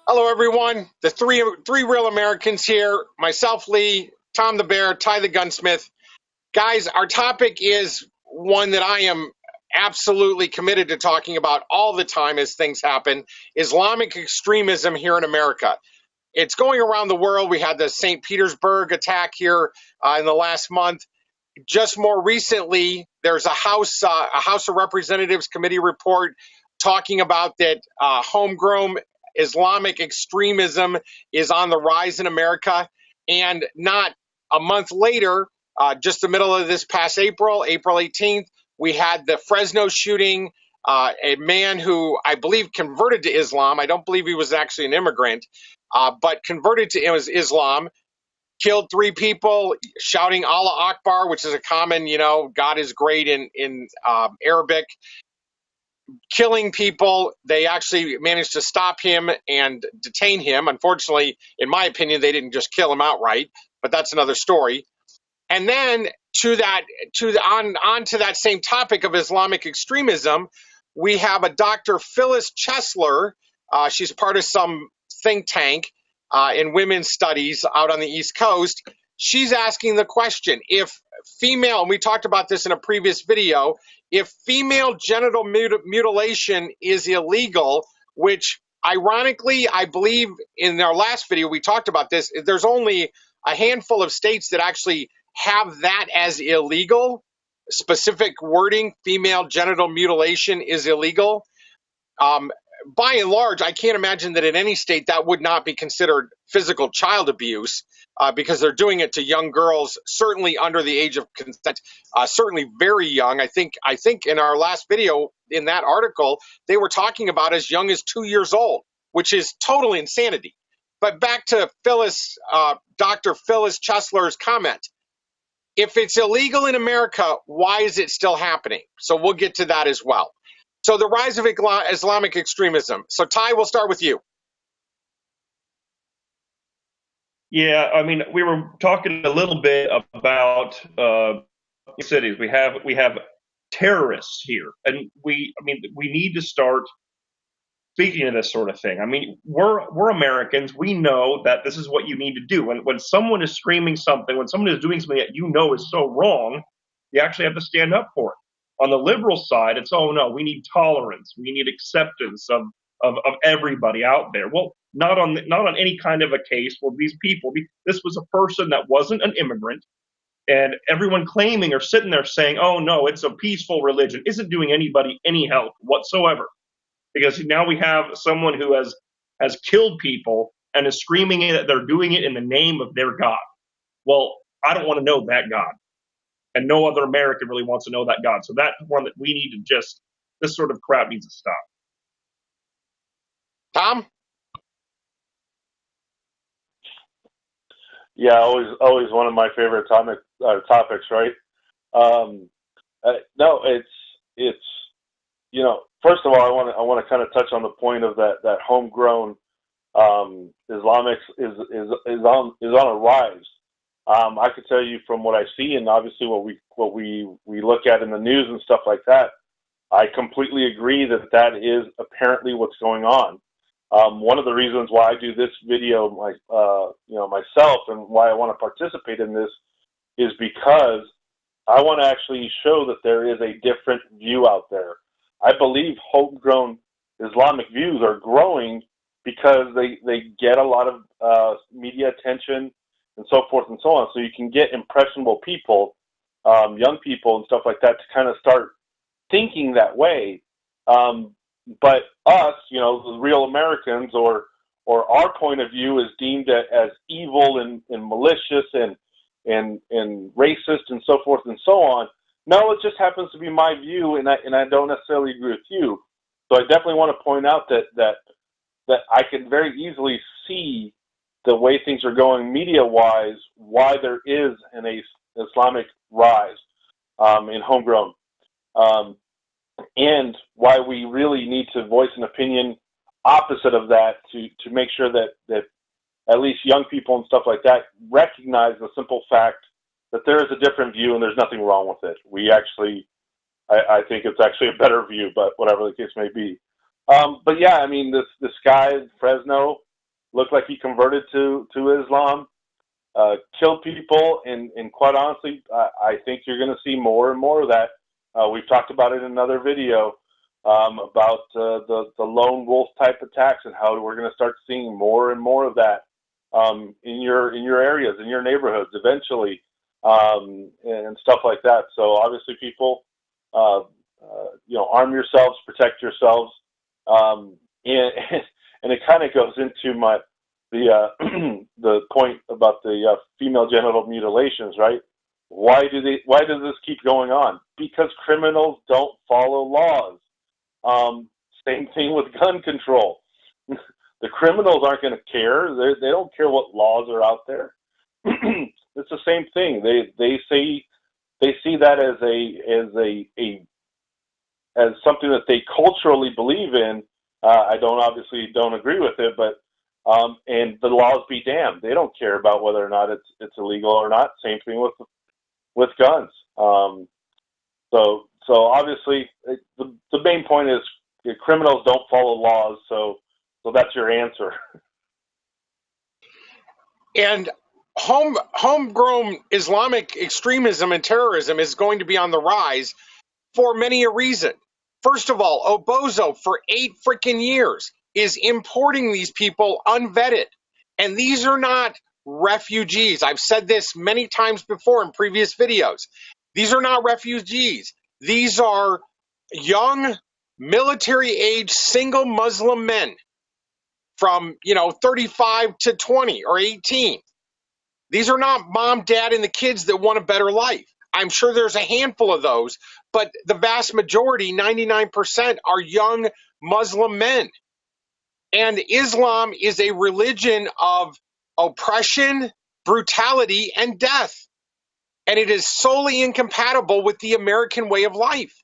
Hello, everyone. The three real Americans here. Myself, Lee, Tom the Bear, Ty the Gunsmith. Guys, our topic is one that I am absolutely committed to talking about all the time as things happen: Islamic extremism here in America. It's going around the world. We had the St. Petersburg attack here in the last month. Just more recently, there's a House of Representatives committee report talking about that homegrown Islamic extremism is on the rise in America. And not a month later, just the middle of this past April 18th, we had the Fresno shooting. A man who I believe converted to Islam. I don't believe he was actually an immigrant, but converted to Islam, killed three people, shouting Allah Akbar, which is a common, God is great in Arabic, killing people. They actually managed to stop him and detain him. Unfortunately, in my opinion, they didn't just kill him outright, but that's another story. And then on to that same topic of Islamic extremism, we have a Dr. Phyllis Chesler. She's part of some think tank in women's studies out on the East Coast. She's asking the question, if female, and we talked about this in a previous video, if female genital mutilation is illegal, which ironically, I believe in our last video we talked about this, there's only a handful of states that actually have that as illegal. Specific wording, female genital mutilation is illegal. By and large, I can't imagine that in any state that would not be considered physical child abuse, because they're doing it to young girls, certainly under the age of consent, certainly very young. I think in our last video, in that article, they were talking about as young as 2 years old, which is total insanity. But back to Dr. Phyllis Chesler's comment. If it's illegal in America, why is it still happening? So we'll get to that as well. So the rise of Islamic extremism. So Ty, we'll start with you. Yeah, I mean, we were talking a little bit about cities. We have terrorists here, and we need to start speaking of this sort of thing. I mean, we're Americans. We know that this is what you need to do. When someone is screaming something, when someone is doing something that you know is so wrong, you actually have to stand up for it. On the liberal side, it's, oh no, we need tolerance, we need acceptance of everybody out there. Well, not on any kind of a case where these people. This was a person that wasn't an immigrant, and everyone claiming or sitting there saying, oh no, it's a peaceful religion, isn't doing anybody any help whatsoever. Because now we have someone who has killed people and is screaming that they're doing it in the name of their God. Well, I don't want to know that God. And no other American really wants to know that God. So that's one that we need to this sort of crap needs to stop. Tom? Yeah, always one of my favorite topics, right? No, it's first of all, I want to kind of touch on the point of that homegrown Islamics is on a rise. I could tell you from what I see, and obviously what we look at in the news and stuff like that. I completely agree that is apparently what's going on. One of the reasons why I do this video, myself, and why I want to participate in this is because I want to actually show that there is a different view out there. I believe homegrown Islamic views are growing because they get a lot of media attention and so forth and so on. So you can get impressionable people, young people and stuff like that, to kind of start thinking that way. But us, the real Americans, or our point of view is deemed as evil and malicious and racist and so forth and so on. No, it just happens to be my view, and I don't necessarily agree with you. So I definitely want to point out that I can very easily see the way things are going media-wise, why there is an Islamic rise in homegrown, and why we really need to voice an opinion opposite of that to make sure that at least young people and stuff like that recognize the simple fact that there is a different view and there's nothing wrong with it. I think it's actually a better view, but whatever the case may be. But yeah, I mean, this guy in Fresno, looked like he converted to Islam, killed people, and quite honestly, I think you're going to see more and more of that. We've talked about it in another video about the lone wolf type attacks and how we're going to start seeing more and more of that in your areas, in your neighborhoods, eventually, and stuff like that. So obviously, people, arm yourselves, protect yourselves, and and it kind of goes into the point about the female genital mutilations, right? Why does this keep going on? Because criminals don't follow laws. Same thing with gun control. The criminals aren't going to care. They don't care what laws are out there. It's the same thing. They see that as something that they culturally believe in. I obviously don't agree with it, but and the laws be damned. They don't care about whether or not it's illegal or not. Same thing with guns. So obviously the main point is criminals don't follow laws. So that's your answer. And homegrown Islamic extremism and terrorism is going to be on the rise for many a reason. First of all, Obozo for 8 freaking years is importing these people unvetted. And these are not refugees. I've said this many times before in previous videos. These are not refugees. These are young, military-age, single Muslim men from, 35 to 20 or 18. These are not mom, dad, and the kids that want a better life. I'm sure there's a handful of those, but the vast majority, 99%, are young Muslim men. And Islam is a religion of oppression, brutality, and death. And it is solely incompatible with the American way of life.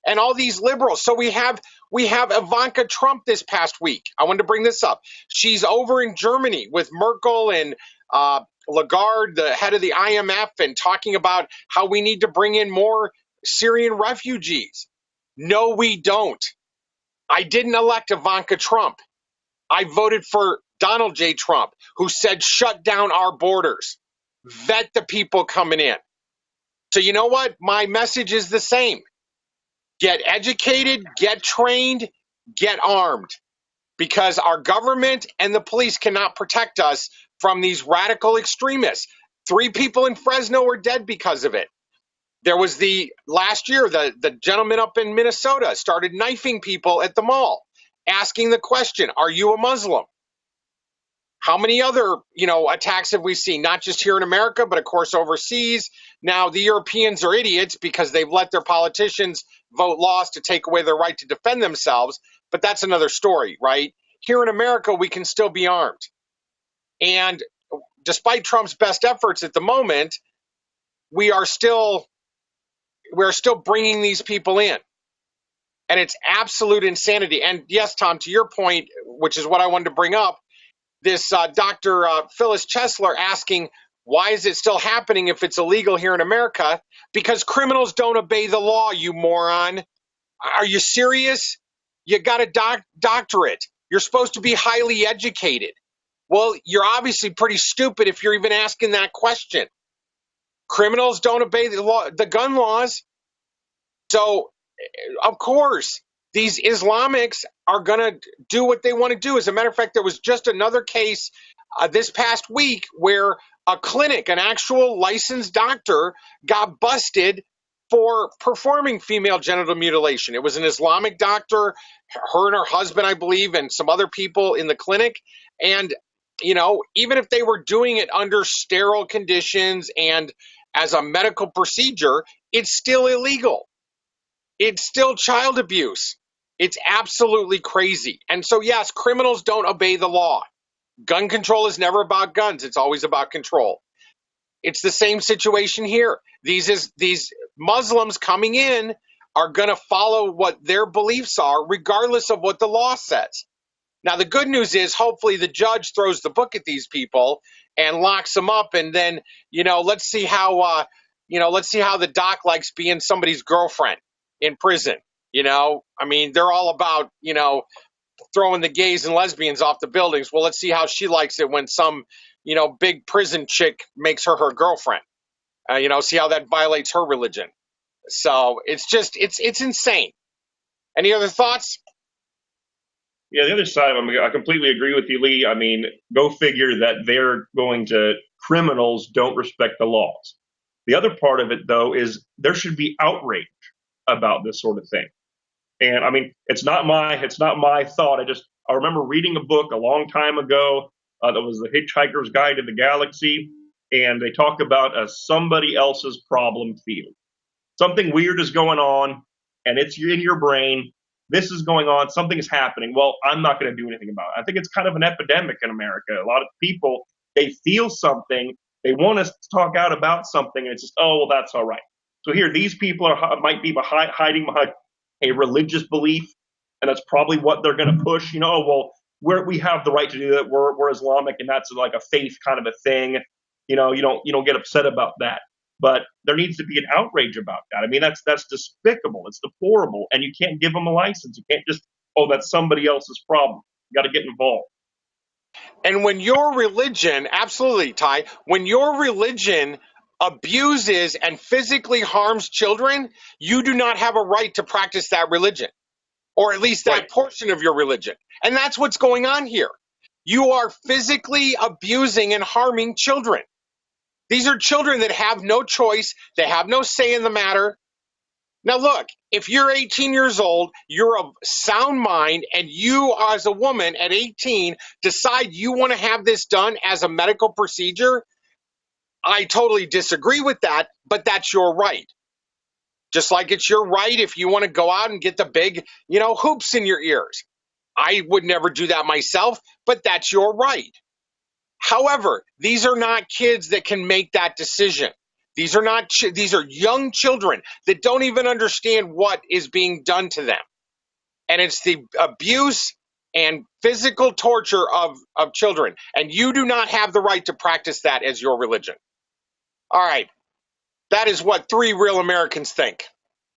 And all these liberals. So we have Ivanka Trump this past week. I wanted to bring this up. She's over in Germany with Merkel and Lagarde, the head of the IMF, and talking about how we need to bring in more Syrian refugees. No, we don't. I didn't elect Ivanka Trump. I voted for Donald J. Trump, who said shut down our borders, vet the people coming in. So you know what? My message is the same. Get educated, get trained, get armed, because our government and the police cannot protect us from these radical extremists. 3 people in Fresno are dead because of it. There was last year, the gentleman up in Minnesota started knifing people at the mall, asking the question, are you a Muslim? How many other, attacks have we seen? Not just here in America, but of course overseas. Now the Europeans are idiots because they've let their politicians vote laws to take away their right to defend themselves. But that's another story, right? Here in America, we can still be armed. And despite Trump's best efforts at the moment, we are still bringing these people in. And it's absolute insanity. And yes, Tom, to your point, which is what I wanted to bring up, this Dr. Phyllis Chesler asking, why is it still happening if it's illegal here in America? Because criminals don't obey the law, you moron. Are you serious? You got a doctorate. You're supposed to be highly educated. Well, you're obviously pretty stupid if you're even asking that question. Criminals don't obey the law, the gun laws. So, of course, these Islamics are going to do what they want to do. As a matter of fact, there was just another case this past week where a clinic, an actual licensed doctor, got busted for performing female genital mutilation. It was an Islamic doctor, her and her husband, I believe, and some other people in the clinic. And, even if they were doing it under sterile conditions and as a medical procedure, it's still illegal. It's still child abuse. It's absolutely crazy. And so, yes, criminals don't obey the law. Gun control is never about guns. It's always about control. It's the same situation here. These Muslims coming in are going to follow what their beliefs are, regardless of what the law says. Now, the good news is hopefully the judge throws the book at these people and locks them up. And then, let's see how the doc likes being somebody's girlfriend in prison. They're all about, throwing the gays and lesbians off the buildings. Well, let's see how she likes it when some, big prison chick makes her girlfriend. See how that violates her religion. So it's insane. Any other thoughts? Yeah, the other side of them, I completely agree with you, Lee. I mean, go figure that they're going to, criminals don't respect the laws. The other part of it, though, is there should be outrage about this sort of thing. And I mean, it's not my thought. I remember reading a book a long time ago that was The Hitchhiker's Guide to the Galaxy, and they talk about a somebody else's problem field. Something weird is going on, and it's in your brain. This is going on. Something is happening. Well, I'm not going to do anything about it. I think it's kind of an epidemic in America. A lot of people, they feel something. They want us to talk out about something, and it's just, oh, well, that's all right. So here, these people might be hiding behind a religious belief, and that's probably what they're going to push. Well, we have the right to do that. We're Islamic, and that's like a faith kind of a thing. You don't get upset about that. But there needs to be an outrage about that. I mean, that's despicable. It's deplorable, and you can't give them a license. You can't just, oh, that's somebody else's problem. You got to get involved. And when your religion, absolutely, Ty, when your religion abuses and physically harms children, you do not have a right to practice that religion, or at least that Right. portion of your religion. And that's what's going on here. You are physically abusing and harming children. These are children that have no choice. They have no say in the matter. Now, look, if you're 18 years old, you're of sound mind, and you, as a woman at 18, decide you want to have this done as a medical procedure, I totally disagree with that, but that's your right. Just like it's your right if you want to go out and get the big, hoops in your ears. I would never do that myself, but that's your right. However, these are not kids that can make that decision. These are young children that don't even understand what is being done to them. And it's the abuse and physical torture of children. And you do not have the right to practice that as your religion. All right. That is what 3 real Americans think.